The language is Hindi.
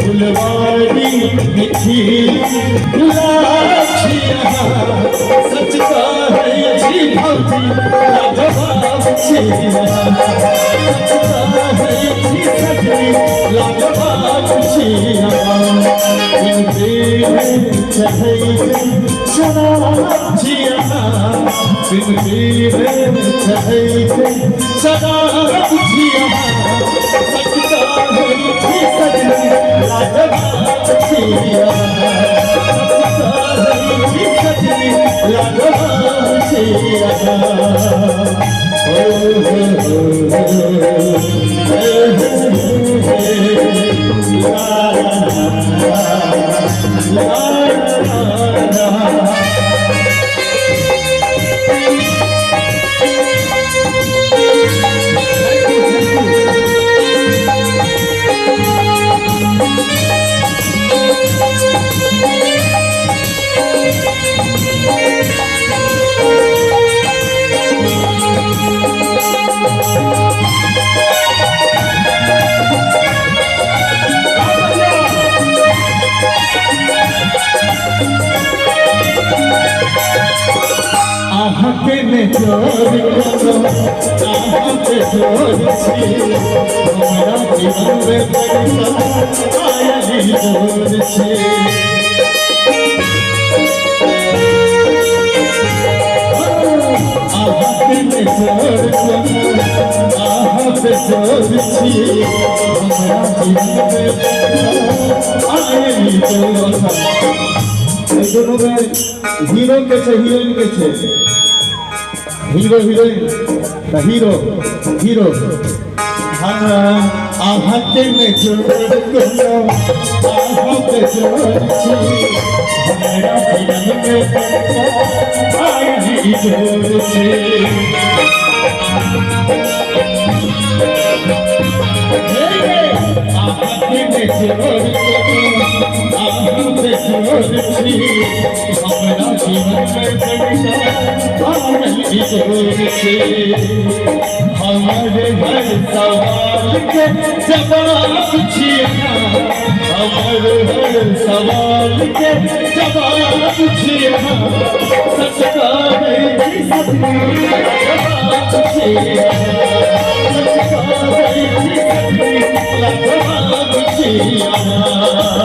फुलवारी मीठी गुलाछिया सच का है जी भौजी लाजवाब छिया सच का है जी सजनी लाजवाब छिया इनके चढ़े शराब छिया इनके चढ़े शराब छिया सच का है जी सजनी लाजवाब छिया सच का है जी सजनी लाजवाब छिया आहके में जोर करो आहके जोर छी हमरा जीवन में पैसा आया ही जोर छी आहके में जोर करो आहके जोर छी हमरा जीवन में पैसा आया ही जोर दोनों में हीरो के छे हीरोइन के छे हीरो हीरोइन हीरो हीरो आहते में जोर करो आहते जोर छी हमारा जीवन में आया ही जोर छी आहते में जोर करो आहते जोर छी हमारा जीवन में हमारे हर सवाल के जवाब छिया हमारे हर सवाल के जवाब छिया सच का है सजनी लाजवाब छिया सच का है सजनी लाजवाब छिया।